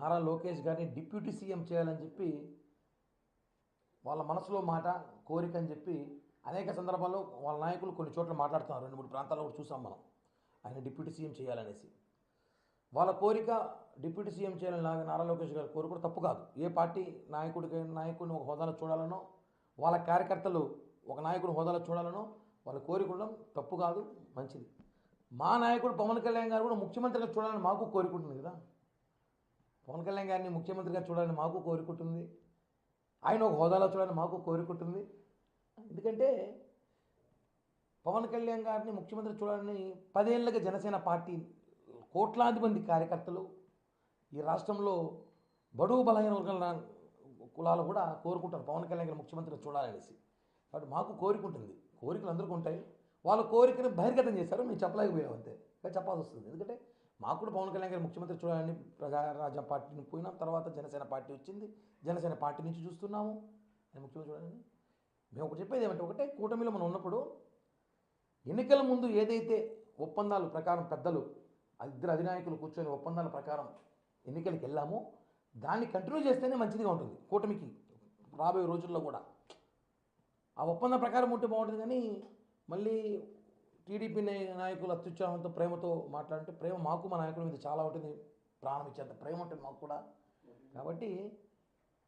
నారా లోకేష్ గారిని deputy CM చేయాలని చెప్పి వాళ్ళ మనసులో మాట కోరిక అని చెప్పి అనేక సందర్భాల్లో వాళ్ళ నాయకులు కొన్ని చోట్ల మాట్లాడుతున్నారు. 2-3 ప్రాంతాల్లో కూడా చూసాం మనం ఆయన డిప్యూటీ సీఎం చేయాలనేసి. వాళ్ళ కోరిక డిప్యూటీ సీఎం చేయాలని నారా లోకేష్ గారి కోరిక కూడా తప్పు కాదు. ఏ పార్టీ నాయకుడిని ఒక హోదాలో చూడాలనో, వాళ్ళ కార్యకర్తలు ఒక నాయకుడి హోదాలో చూడాలనో వాళ్ళ కోరిక ఉండడం తప్పు కాదు, మంచిది. మా నాయకుడు పవన్ కళ్యాణ్ గారు కూడా ముఖ్యమంత్రిగా చూడాలని మాకు కోరిక ఉంటుంది కదా. పవన్ కళ్యాణ్ గారిని ముఖ్యమంత్రిగా చూడాలని మాకు కోరిక ఉంటుంది, ఆయన ఒక హోదాలో చూడాలని మాకు కోరిక ఉంటుంది. ఎందుకంటే పవన్ కళ్యాణ్ గారిని ముఖ్యమంత్రి చూడాలని 10 ఏళ్ళగా జనసేన పార్టీ కోట్లాది మంది కార్యకర్తలు ఈ రాష్ట్రంలో బడుగు బలహీన వర్గాల కులాలు కూడా కోరుకుంటారు పవన్ కళ్యాణ్ గారిని ముఖ్యమంత్రిగా చూడాలనేసి. కాబట్టి మాకు కోరిక ఉంటుంది, కోరికలు అందరికీ ఉంటాయి. వాళ్ళ కోరికను బహిర్గతం చేశారు, మేము చెప్పలేకపోయాం అంతే, చెప్పాల్సి వస్తుంది. ఎందుకంటే మాకు కూడా పవన్ కళ్యాణ్ గారు ముఖ్యమంత్రి చూడాలని ప్రజారాజ్య పార్టీని పోయినాం, తర్వాత జనసేన పార్టీ వచ్చింది, జనసేన పార్టీ నుంచి చూస్తున్నాము ఆయన ముఖ్యమంత్రి చూడాలని. మేము ఒకటి చెప్పేది ఏమంటే, ఒకటే కూటమిలో మనం ఉన్నప్పుడు ఎన్నికల ముందు ఏదైతే ఒప్పందాల ప్రకారం పెద్దలు ఇద్దరు అధినాయకులు కూర్చొని ఒప్పందాల ప్రకారం ఎన్నికలకు వెళ్ళామో దాన్ని కంటిన్యూ చేస్తేనే మంచిదిగా ఉంటుంది కూటమికి రాబోయే రోజుల్లో కూడా. ఆ ఒప్పందం ప్రకారం ఉంటే బాగుంటుంది. కానీ మళ్ళీ టీడీపీ నాయకులు అత్యుత్సాహంతో ప్రేమతో మాట్లాడితే, ప్రేమ మాకు మా నాయకుల మీద చాలా ఉంటుంది, ప్రాణం ఇచ్చేంత ప్రేమ ఉంటుంది మాకు కూడా. కాబట్టి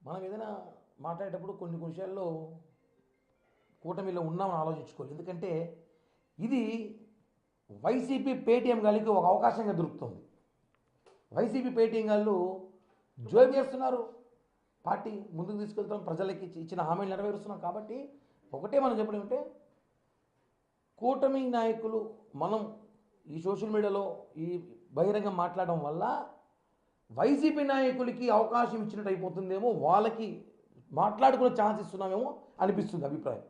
మనం ఏదైనా మాట్లాడేటప్పుడు కొన్ని విషయాల్లో కూటమిలో ఉన్నామని ఆలోచించుకోవాలి. ఎందుకంటే ఇది వైసీపీ పేటీఎం గాలికి ఒక అవకాశంగా దొరుకుతుంది. వైసీపీ పేటీఎం గాళ్ళు జోయి చేస్తున్నారు, పార్టీ ముందుకు తీసుకెళ్తాం, ప్రజలకి ఇచ్చిన హామీలు నెరవేరుస్తున్నాం. కాబట్టి ఒకటే మనం చెప్పడం అంటే, కూటమి నాయకులు మనం ఈ సోషల్ మీడియాలో ఈ బహిరంగ మాట్లాడడం వల్ల వైసీపీ నాయకులకి అవకాశం ఇచ్చినట్టు అయిపోతుందేమో, వాళ్ళకి మాట్లాడుకునే ఛాన్స్ ఇస్తున్నామేమో అనిపిస్తుంది అభిప్రాయం.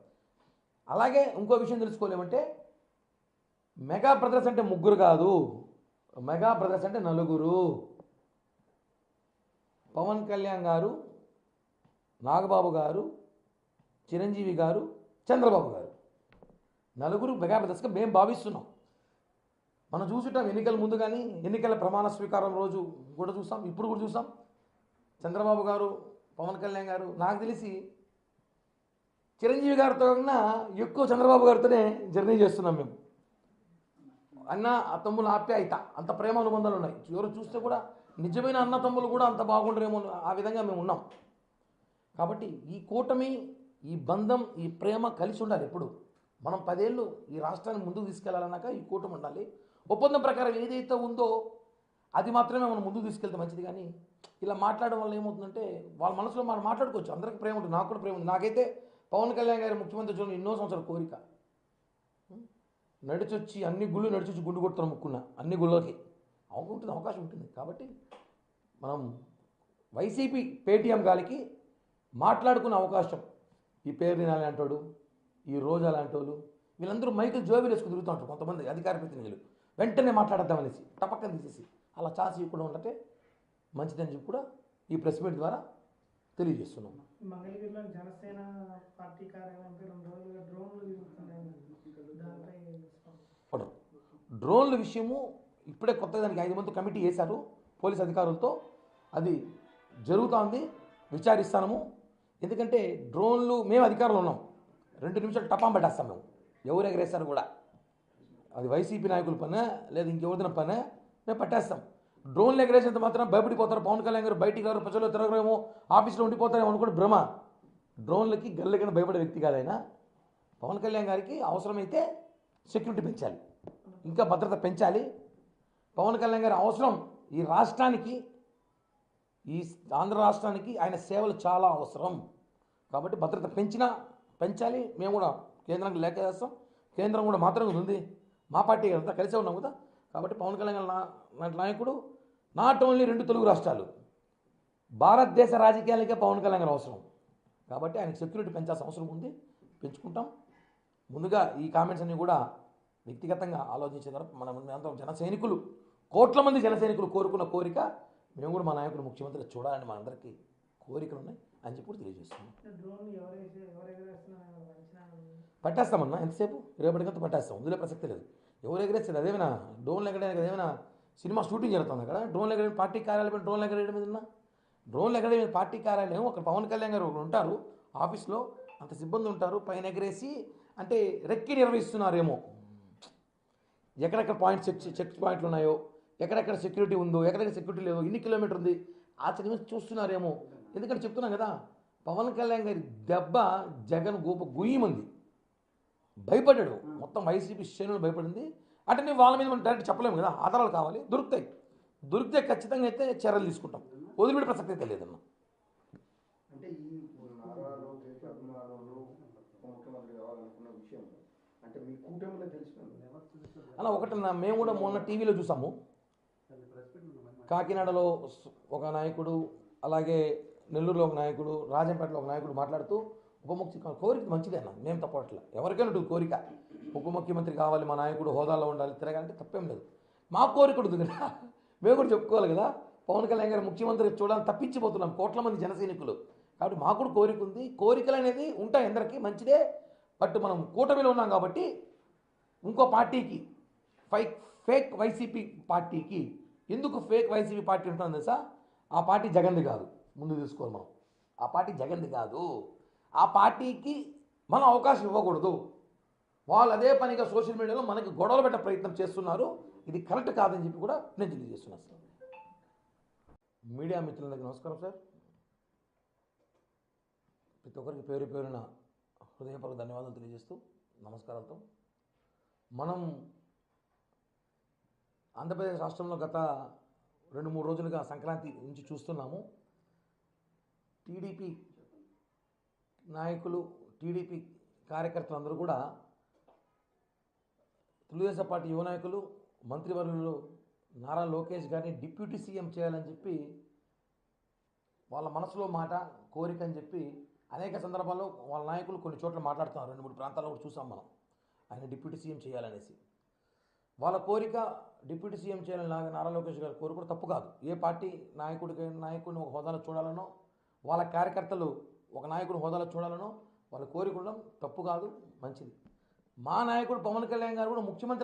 అలాగే ఇంకో విషయం తెలుసుకోలేమంటే, మెగా బ్రదర్స్ అంటే 3 కాదు, మెగా బ్రదర్స్ అంటే 4. పవన్ కళ్యాణ్ గారు, నాగబాబు గారు, చిరంజీవి గారు, చంద్రబాబు గారు 4 మెగా బ్రదర్స్గా మేము భావిస్తున్నాం. మనం చూసుంటాం ఎన్నికల ముందు కానీ, ఎన్నికల ప్రమాణ స్వీకారం రోజు కూడా చూసాం, ఇప్పుడు కూడా చూసాం. చంద్రబాబు గారు, పవన్ కళ్యాణ్ గారు, నాకు తెలిసి చిరంజీవి గారితో కన్నా ఎక్కువ చంద్రబాబు గారితోనే జర్నీ చేస్తున్నాం మేము. అన్న తమ్ముల ఆప్యాయత, అంత ప్రేమ అనుబంధాలు ఉన్నాయి. ఎవరు చూస్తే కూడా నిజమైన అన్న తమ్ములు కూడా అంత బాగుండరేమో, ఆ విధంగా మేము ఉన్నాం. కాబట్టి ఈ కూటమి, ఈ బంధం, ఈ ప్రేమ కలిసి ఉండాలి ఎప్పుడు. మనం 10 ఏళ్ళు ఈ రాష్ట్రాన్ని ముందుకు తీసుకెళ్లాలన్నాక ఈ కూటమి ఉండాలి. ఒప్పందం ప్రకారం ఏదైతే ఉందో అది మాత్రమే మనం ముందుకు తీసుకెళ్తే మంచిది. కానీ ఇలా మాట్లాడడం వల్ల ఏమవుతుందంటే, వాళ్ళ మనసులో మనం మాట్లాడుకోవచ్చు, అందరికీ ప్రేమ ఉంటుంది, నాకు కూడా ప్రేమ ఉంది. నాకైతే పవన్ కళ్యాణ్ గారి ముఖ్యమంత్రి చూడండి ఎన్నో సంవత్సరాల కోరిక. నడిచొచ్చి అన్ని గుళ్ళు నడిచొచ్చి గుండు కొడుతున్న ముక్కున్న అన్ని గుళ్ళకి ఉంటుంది, అవకాశం ఉంటుంది. కాబట్టి మనం వైసీపీ పేటీఎం గాలికి మాట్లాడుకునే అవకాశం, ఈ పేరు లాంటి వాడు, ఈ రోజా లాంటి వాళ్ళు, వీళ్ళందరూ మైకులు జోబీలు వేసుకుని తిరుగుతూ ఉంటారు. కొంతమంది అధికార ప్రతినిధులు వెంటనే మాట్లాడద్దామనేసి టపక్కన తీసేసి అలా ఛాన్స్ ఇవ్వకుండా ఉంటే మంచిదని చెప్పి కూడా ఈ ప్రెస్ మీట్ ద్వారా తెలియజేస్తున్నాం. మంగళగిరిలో జనసేన పార్టీ కార్యాలయంపై 2 రోజులుగా డ్రోన్లు తిరుగుతున్నాయి. డ్రోన్ల విషయము ఇప్పుడే కొత్తగా దానికి 5 మంది కమిటీ వేశారు పోలీస్ అధికారులతో, అది జరుగుతోంది, విచారిస్తాము. ఎందుకంటే డ్రోన్లు మేము అధికారులు ఉన్నాం, 2 నిమిషాలు టపాం పట్టేస్తాం మేము. ఎవరు ఎగరేస్తారు కూడా, అది వైసీపీ నాయకుల పనే లేదా ఇంకెవరిదిన పనే, మేము పట్టేస్తాం. డ్రోన్లు ఎగరేసేంత మాత్రం భయపడిపోతారు, పవన్ కళ్యాణ్ గారు బయటికి గారు ప్రజల్లో తిరగరేమో, ఆఫీస్లో ఉండిపోతారేమో అనుకోండి భ్రమ. డ్రోన్లకి గల్లెకన్నా భయపడే వ్యక్తి కాదైనా. పవన్ కళ్యాణ్ గారికి అవసరమైతే సెక్యూరిటీ పెంచాలి, ఇంకా భద్రత పెంచాలి. పవన్ కళ్యాణ్ గారి అవసరం ఈ రాష్ట్రానికి, ఈ ఆంధ్ర రాష్ట్రానికి ఆయన సేవలు చాలా అవసరం. కాబట్టి భద్రత పెంచాలి. మేము కూడా కేంద్రానికి లేఖ చేస్తాం, కేంద్రం కూడా మాత్రం ఉంది, మా పార్టీ అంతా కలిసే ఉన్నాం కదా. కాబట్టి పవన్ కళ్యాణ్ లాంటి నాయకుడు నాట్ ఓన్లీ 2 తెలుగు రాష్ట్రాలు, భారతదేశ రాజకీయాలకే పవన్ కళ్యాణ్ గారు అవసరం. కాబట్టి ఆయనకు సెక్యూరిటీ పెంచాల్సిన అవసరం ఉంది, పెంచుకుంటాం. ముందుగా ఈ కామెంట్స్ అన్నీ కూడా వ్యక్తిగతంగా ఆలోచించిన తర్వాత మేమందరం జన సైనికులు, కోట్ల మంది జన సైనికులు కోరుకున్న కోరిక, మేము కూడా మా నాయకులు ముఖ్యమంత్రిగా చూడాలని మనందరికీ కోరికలు ఉన్నాయి అని చెప్పి కూడా తెలియజేస్తున్నాం. పట్టేస్తామన్నా ఎంతసేపు, రేపటికంతా పట్టేస్తాం, ఇందులో ప్రసక్తి లేదు. ఎవరు ఎగరేస్తారు అదేమైనా డ్రోన్లు ఎగరేయడానికి, అదేమైనా సినిమా షూటింగ్ జరుగుతుంది అక్కడ డ్రోన్లు ఎగరేయడం పార్టీ కార్యాలయం డ్రోన్లు ఎగరేయడం మీద డ్రోన్లు ఎగరేయడం పార్టీ కార్యాలయం అక్కడ పవన్ కళ్యాణ్ గారు ఒకరు ఉంటారు ఆఫీస్లో, అంత సిబ్బంది ఉంటారు, పైన ఎగరేసి అంటే రెక్కి నిర్వహిస్తున్నారేమో. ఎక్కడెక్కడ పాయింట్స్ చెక్ పాయింట్లు ఉన్నాయో, ఎక్కడెక్కడ సెక్యూరిటీ ఉందో, ఎక్కడెక్కడ సెక్యూరిటీ లేదో, ఎన్ని కిలోమీటర్ ఉంది ఆ చదివి చూస్తున్నారేమో. ఎందుకంటే చెప్తున్నాం కదా, పవన్ కళ్యాణ్ గారి దెబ్బ జగన్ గుయ్యమంది, భయపడ్డాడు. మొత్తం వైసీపీ శ్రేణులు భయపడింది. అంటే నేను వాళ్ళ మీద మనం డైరెక్ట్ చెప్పలేము కదా, ఆధారాలు కావాలి, దొరికితే ఖచ్చితంగా అయితే చర్యలు తీసుకుంటాం, వదిలిపెట్టే ప్రసక్తి అయితే లేదన్న. అంటే ఈ నారా లోకేష్ అభిమానులు ముఖ్యమంత్రి కావాలనుకున్న విషయం అంటే మీ కూటమిలో తెలిసిన అలా ఒకటన్నా మేము కూడా మొన్న టీవీలో చూసాము. కాకినాడలో ఒక నాయకుడు, అలాగే నెల్లూరులో ఒక నాయకుడు, రాజంపేటలో ఒక నాయకుడు మాట్లాడుతూ ఉప ముఖ్యమంత్రి కోరిక మంచిదే అన్న, మేము తప్పట్లే, ఎవరికైనా ఉంటుంది కోరిక, ఉప ముఖ్యమంత్రి కావాలి, మా నాయకుడు హోదాలో ఉండాలి, తిరగాలంటే తప్పేం లేదు. మా కోరిక ఉంటుంది కదా, మేము కూడా చెప్పుకోవాలి కదా. పవన్ కళ్యాణ్ గారు ముఖ్యమంత్రి చూడాలని తప్పించిపోతున్నాం కోట్ల మంది జన సైనికులు. కాబట్టి మాకు కూడా కోరిక ఉంది, కోరికలు అనేది ఉంటాయి అందరికీ, మంచిదే. బట్ మనం కూటమిలో ఉన్నాం కాబట్టి ఇంకో పార్టీకి ఫేక్ వైసీపీ పార్టీకి ఎందుకు ఫేక్ వైసీపీ పార్టీ ఉంటుంది తెలుసా? ఆ పార్టీ జగన్ది కాదు, ముందు తీసుకోవాలి మనం. ఆ పార్టీ జగన్ది కాదు, ఆ పార్టీకి మనం అవకాశం ఇవ్వకూడదు. వాళ్ళు అదే పనిగా సోషల్ మీడియాలో మనకి గొడవలు పెట్టే ప్రయత్నం చేస్తున్నారు. ఇది కరెక్ట్ కాదని చెప్పి కూడా నేను తెలియజేస్తున్నాను సార్. మీడియా మిత్రులందరికీ నమస్కారం సార్. ప్రతి ఒక్కరికి పేరు పేరున హృదయపూర్వక ధన్యవాదాలు తెలియజేస్తూ నమస్కారాలతో మనం ఆంధ్రప్రదేశ్ రాష్ట్రంలో గత 2-3 రోజులుగా సంక్రాంతి నుంచి చూస్తున్నాము. టీడీపీ నాయకులు, టీడీపీ కార్యకర్తలు అందరూ కూడా తెలుగుదేశం పార్టీ యువ నాయకులు, మంత్రివర్యులు నారా లోకేష్ గారిని డిప్యూటీ సీఎం చేయాలని చెప్పి వాళ్ళ మనసులో మాట, కోరిక అని చెప్పి అనేక సందర్భాల్లో వాళ్ళ నాయకులు కొన్ని చోట్ల మాట్లాడుతున్నారు. 2-3 ప్రాంతాల్లో కూడా చూసాం మనం, ఆయన డిప్యూటీ సీఎం చేయాలనేసి. వాళ్ళ కోరిక డిప్యూటీ సీఎం చేయాలని నారా లోకేష్ గారి కోరిక కూడా తప్పు కాదు. ఏ పార్టీ నాయకుడిని ఒక హోదాలో చూడాలనో, వాళ్ళ కార్యకర్తలు ఒక నాయకుడు హోదాలో చూడాలనో వాళ్ళ కోరిక ఉండడం తప్పు కాదు, మంచిది. మా నాయకుడు పవన్ కళ్యాణ్ గారు కూడా ముఖ్యమంత్రిగా